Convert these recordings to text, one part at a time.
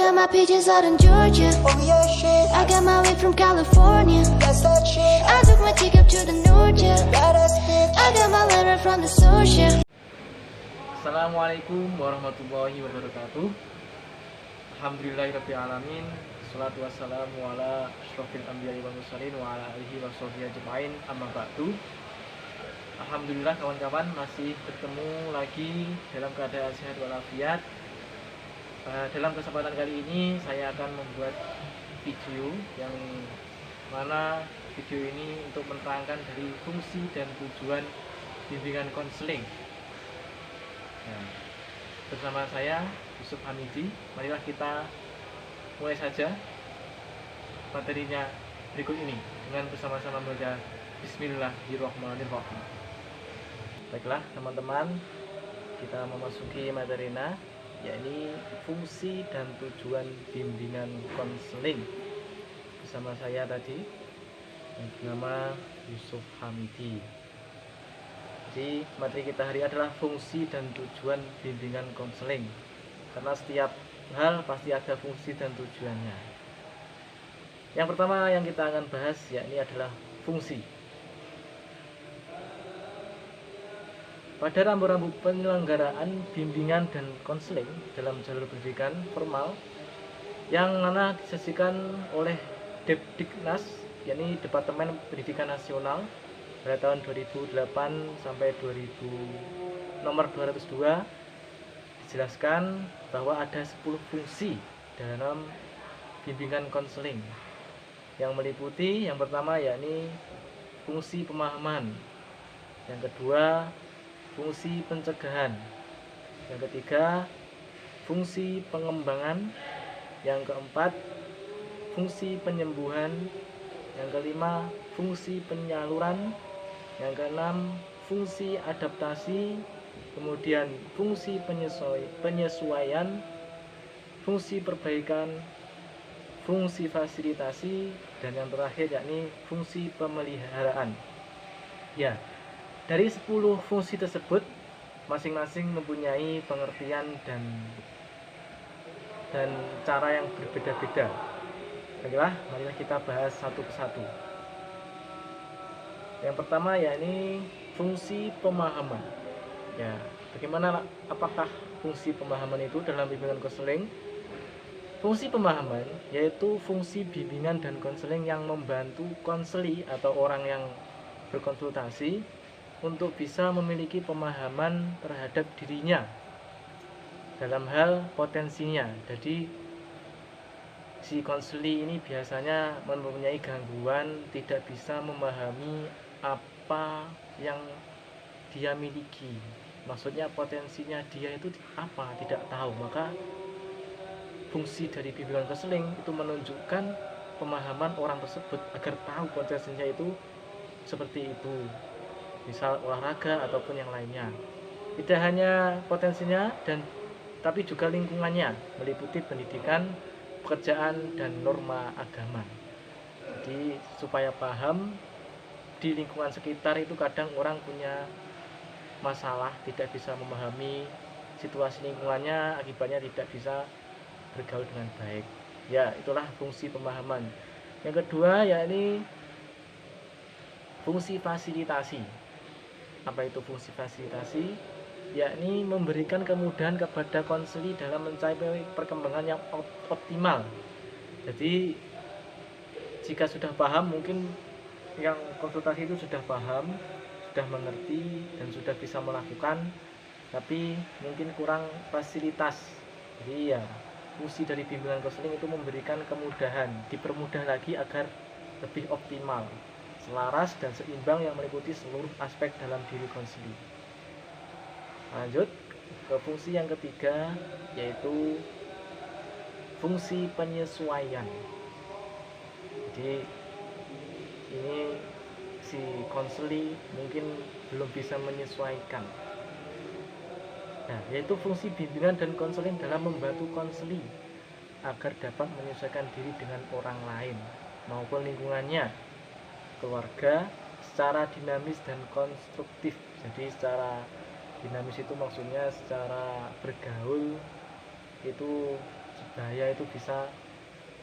got my peaches out in Georgia. Oh yeah, shit. I got my weed from California. That's that shit. I took my chick up to the north, yeah. Badass bitch. I got my letter from the source, yeah. Assalamualaikum warahmatullahi wabarakatuh. Alhamdulillahirabbil alamin. Shalatu wassalamu ala asyrofil anbiya'i wal mursalin wa ala alihi wa sahbihi ajmain. Amma ba'du. Alhamdulillah kawan-kawan masih bertemu lagi dalam keadaan sehat walafiat. Dalam kesempatan kali ini saya akan membuat video yang mana video ini untuk menerangkan dari fungsi dan tujuan bimbingan konseling. Nah, bersama saya Yusuf Hamidi, marilah kita mulai saja materinya berikut ini dengan bersama-sama membaca Bismillahirrahmanirrahim. Baiklah teman-teman, kita memasuki materinya, yakni fungsi dan tujuan bimbingan konseling. Bersama saya tadi yang bernama Yusuf Hamidi. Jadi materi kita hari adalah fungsi dan tujuan bimbingan konseling. Karena setiap hal pasti ada fungsi dan tujuannya. Yang pertama yang kita akan bahas yakni adalah fungsi. Pada rambu-rambu penyelenggaraan bimbingan dan konseling dalam jalur pendidikan formal yang mana disajikan oleh Depdiknas, yakni Departemen Pendidikan Nasional pada tahun 2008 sampai 2000 nomor 202, dijelaskan bahwa ada 10 fungsi dalam bimbingan konseling yang meliputi yang pertama yakni fungsi pemahaman, yang kedua fungsi pencegahan, yang ketiga fungsi pengembangan, yang keempat fungsi penyembuhan, yang kelima fungsi penyaluran, yang keenam fungsi adaptasi, kemudian fungsi penyesuaian, fungsi perbaikan, fungsi fasilitasi, dan yang terakhir yakni fungsi pemeliharaan. Ya, dari 10 fungsi tersebut masing-masing mempunyai pengertian dan cara yang berbeda-beda. Baiklah, marilah kita bahas satu persatu. Yang pertama yakni fungsi pemahaman. Ya, bagaimana, apakah fungsi pemahaman itu dalam bimbingan konseling? Fungsi pemahaman yaitu fungsi bimbingan dan konseling yang membantu konseli atau orang yang berkonsultasi untuk bisa memiliki pemahaman terhadap dirinya dalam hal potensinya. Jadi si konseli ini biasanya mempunyai gangguan, tidak bisa memahami apa yang dia miliki. Maksudnya potensinya dia itu apa, tidak tahu. Maka fungsi dari bimbingan konseling itu menunjukkan pemahaman orang tersebut agar tahu potensinya itu seperti itu, misal olahraga ataupun yang lainnya. Tidak hanya potensinya tapi juga lingkungannya, meliputi pendidikan, pekerjaan, dan norma agama. Jadi supaya paham di lingkungan sekitar itu kadang orang punya masalah, tidak bisa memahami situasi lingkungannya, akibatnya tidak bisa bergaul dengan baik. Ya, itulah fungsi pemahaman. Yang kedua yakni fungsi fasilitasi. Apa itu fungsi fasilitasi? Yakni memberikan kemudahan kepada konseli dalam mencapai perkembangan yang optimal. Jadi jika sudah paham, mungkin yang konsultasi itu sudah paham, sudah mengerti, dan sudah bisa melakukan, tapi mungkin kurang fasilitas. Jadi ya, fungsi dari bimbingan konseling itu memberikan kemudahan, dipermudah lagi agar lebih optimal, selaras dan seimbang yang meliputi seluruh aspek dalam diri konseli. Lanjut ke fungsi yang ketiga, yaitu fungsi penyesuaian. Jadi ini si konseli mungkin belum bisa menyesuaikan. Nah, yaitu fungsi bimbingan dan konseling dalam membantu konseli agar dapat menyesuaikan diri dengan orang lain maupun lingkungannya, keluarga, secara dinamis dan konstruktif. Jadi secara dinamis itu maksudnya secara bergaul itu sebaya itu bisa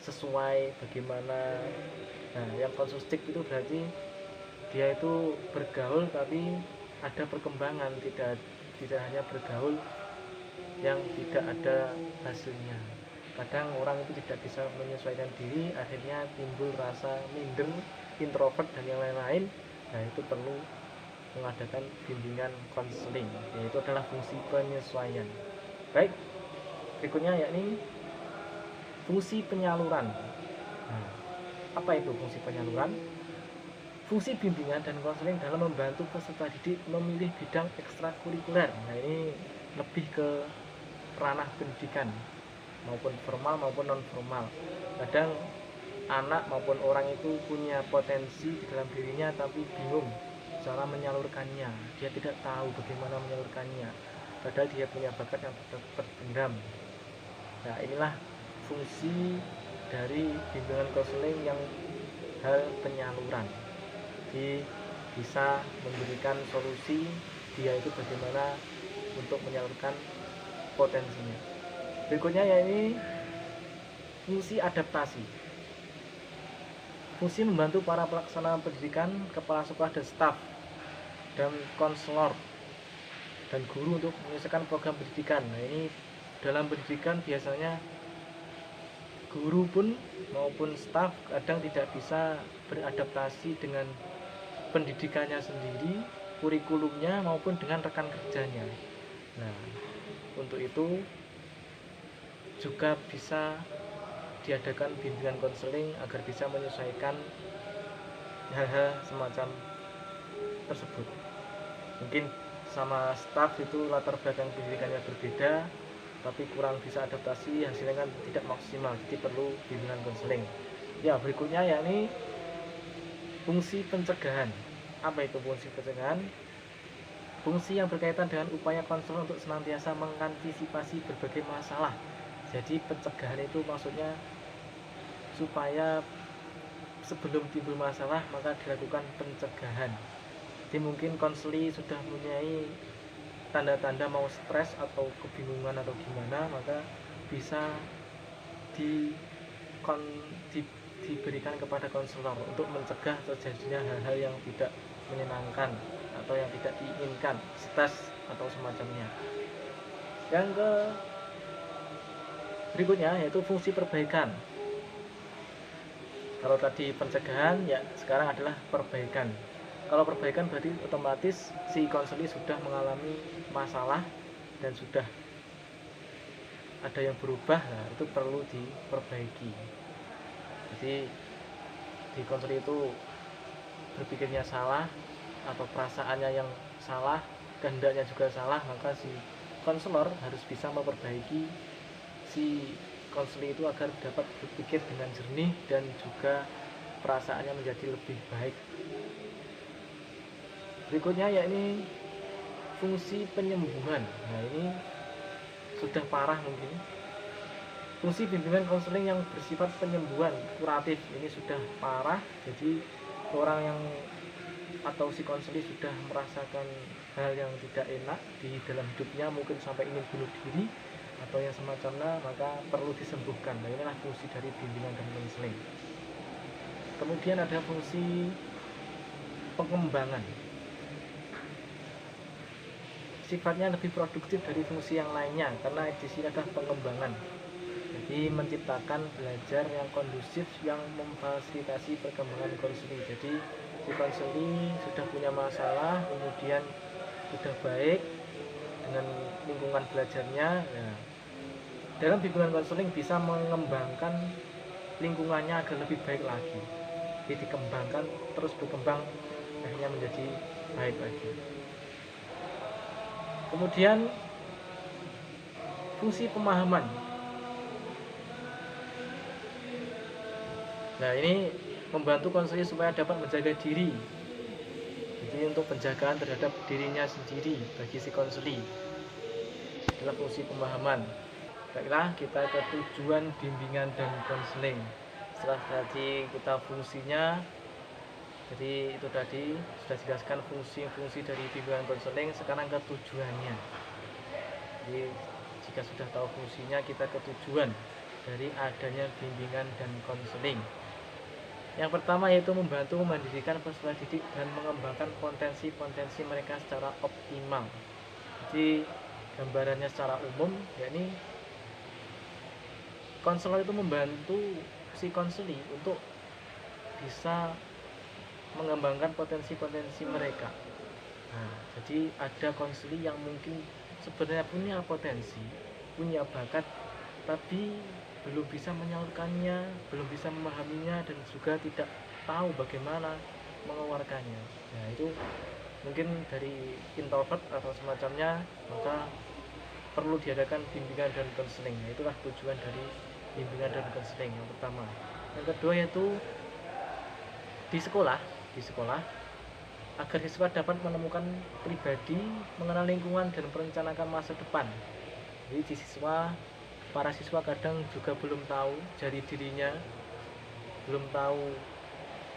sesuai bagaimana. Nah, yang konstruktif itu berarti dia itu bergaul tapi ada perkembangan, tidak tidak hanya bergaul yang tidak ada hasilnya. Kadang orang itu tidak bisa menyesuaikan diri, akhirnya timbul rasa minder, introvert dan yang lain-lain. Nah, itu perlu mengadakan bimbingan konseling, yaitu adalah fungsi penyesuaian. Baik, berikutnya yakni fungsi penyaluran. Nah, apa itu fungsi penyaluran? Fungsi bimbingan dan konseling dalam membantu peserta didik memilih bidang ekstrakurikuler. Nah, ini lebih ke ranah pendidikan, maupun formal maupun non formal. Kadang anak maupun orang itu punya potensi di dalam dirinya tapi bingung cara menyalurkannya, dia tidak tahu bagaimana menyalurkannya, padahal dia punya bakat yang terpendam. Nah, inilah fungsi dari bimbingan konseling yang hal penyaluran. Jadi bisa memberikan solusi dia itu bagaimana untuk menyalurkan potensinya. Berikutnya yakni fungsi adaptasi. Fungsi membantu para pelaksana pendidikan, kepala sekolah dan staf, dan konselor dan guru untuk menyelesaikan program pendidikan. Nah, ini dalam pendidikan biasanya guru pun maupun staf kadang tidak bisa beradaptasi dengan pendidikannya sendiri, kurikulumnya maupun dengan rekan kerjanya. Nah, untuk itu juga bisa diadakan bimbingan konseling agar bisa menyesuaikan hal-hal semacam tersebut. Mungkin sama staf itu latar belakang pendidikannya berbeda, tapi kurang bisa adaptasi, hasilnya kan tidak maksimal, jadi perlu bimbingan konseling. Ya, berikutnya yakni fungsi pencegahan. Apa itu fungsi pencegahan? Fungsi yang berkaitan dengan upaya konselor untuk senantiasa mengantisipasi berbagai masalah. Jadi pencegahan itu maksudnya supaya sebelum timbul masalah maka dilakukan pencegahan. Jadi mungkin konseli sudah mempunyai tanda-tanda mau stres atau kebingungan atau gimana, maka bisa diberikan kepada konselor untuk mencegah terjadinya hal-hal yang tidak menyenangkan atau yang tidak diinginkan, stres atau semacamnya. Yang berikutnya yaitu fungsi perbaikan. Kalau tadi pencegahan, ya sekarang adalah perbaikan. Kalau perbaikan berarti otomatis si konseli sudah mengalami masalah dan sudah ada yang berubah, nah itu perlu diperbaiki. Jadi di konseli itu berpikirnya salah atau perasaannya yang salah, kehendaknya juga salah, maka si konselor harus bisa memperbaiki si konseli itu agar dapat berpikir dengan jernih dan juga perasaannya menjadi lebih baik. Berikutnya yakni fungsi penyembuhan. Nah, ini sudah parah mungkin. Fungsi bimbingan konseling yang bersifat penyembuhan, kuratif, ini sudah parah. Jadi orang yang atau si konseli sudah merasakan hal yang tidak enak di dalam hidupnya, mungkin sampai ingin bunuh diri atau yang semacamnya, maka perlu disembuhkan. Nah, inilah fungsi dari bimbingan dan konseling. Kemudian ada fungsi pengembangan. Sifatnya lebih produktif dari fungsi yang lainnya karena di sini ada pengembangan. Jadi menciptakan belajar yang kondusif yang memfasilitasi perkembangan konseli. Jadi si konseli sudah punya masalah, kemudian sudah baik dengan lingkungan belajarnya. Nah, dalam bimbingan konseling bisa mengembangkan lingkungannya agar lebih baik lagi. Jadi dikembangkan, terus berkembang, akhirnya menjadi baik lagi. Kemudian fungsi pemahaman. Nah, ini membantu konseli supaya dapat menjaga diri. Jadi untuk penjagaan terhadap dirinya sendiri bagi si konseli adalah fungsi pemahaman. Baiklah, kita ke tujuan bimbingan dan konseling. Setelah tadi kita fungsinya, jadi itu tadi sudah dijelaskan fungsi-fungsi dari bimbingan konseling. Sekarang ke tujuannya. Jadi jika sudah tahu fungsinya, kita ke tujuan. dari adanya bimbingan dan konseling. Yang pertama yaitu membantu memandirikan peserta didik dan mengembangkan potensi-potensi mereka secara optimal. Jadi gambarannya secara umum, yakni konselor itu membantu si konseli untuk bisa mengembangkan potensi-potensi mereka. Nah, jadi ada konseli yang mungkin sebenarnya punya potensi, punya bakat, tapi belum bisa menyalurkannya, belum bisa memahaminya, dan juga tidak tahu bagaimana mengeluarkannya. Nah, itu mungkin dari introvert atau semacamnya, maka perlu diadakan bimbingan dan konseling. Nah, itulah tujuan dari bimbingan dan konseling yang pertama. Yang kedua yaitu di sekolah agar siswa dapat menemukan pribadi, mengenal lingkungan, dan merencanakan masa depan. Jadi para siswa kadang juga belum tahu jati dirinya, belum tahu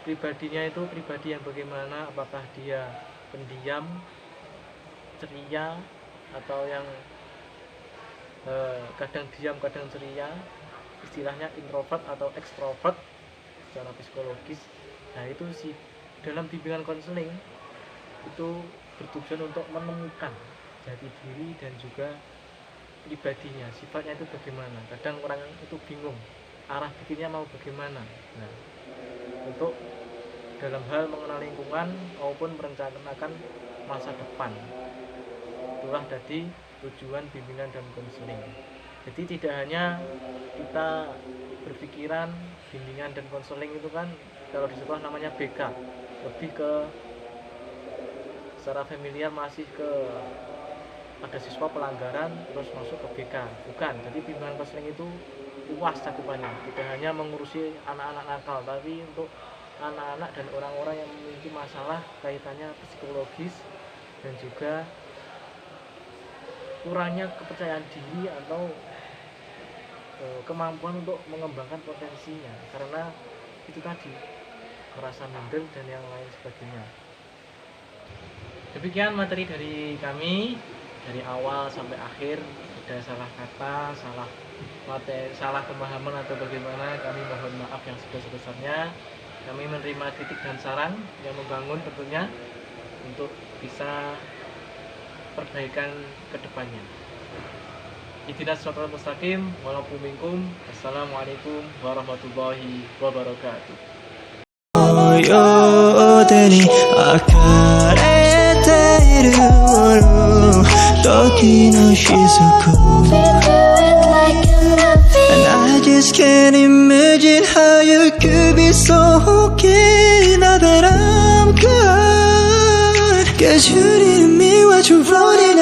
pribadinya itu pribadi yang bagaimana, apakah dia pendiam, ceria, atau yang kadang diam kadang ceria, istilahnya introvert atau ekstrovert secara psikologis. Nah, itu sih dalam bimbingan konseling itu bertujuan untuk menemukan jati diri dan juga pribadinya, sifatnya itu bagaimana. Kadang orang itu bingung arah pikirnya mau bagaimana. Nah, untuk dalam hal mengenal lingkungan maupun merencanakan masa depan, itulah tadi tujuan bimbingan dan konseling. Jadi tidak hanya kita berpikiran bimbingan dan konseling itu kan kalau di sekolah namanya BK, lebih ke secara familiar masih ke ada siswa pelanggaran terus masuk ke BK, bukan. Jadi bimbingan konseling itu luas cakupannya, tidak hanya mengurusi anak-anak nakal, tapi untuk anak-anak dan orang-orang yang memiliki masalah kaitannya psikologis dan juga kurangnya kepercayaan diri atau kemampuan untuk mengembangkan potensinya karena itu tadi merasa minder dan yang lain sebagainya. Demikian materi dari kami dari awal sampai akhir. Ada salah kata, salah pemahaman atau bagaimana, kami mohon maaf yang sebesar-besarnya. Kami menerima kritik dan saran yang membangun tentunya untuk bisa perbaikan ke depannya. Ihdinas siratal mustaqim, walaupun minkum. Assalamualaikum warahmatullahi wabarakatuh. 両手に置かれている時の雫 Feel it like an And I just can't imagine how you could be so okay now that I'm gone 'Cause you didn't mean what you wrote in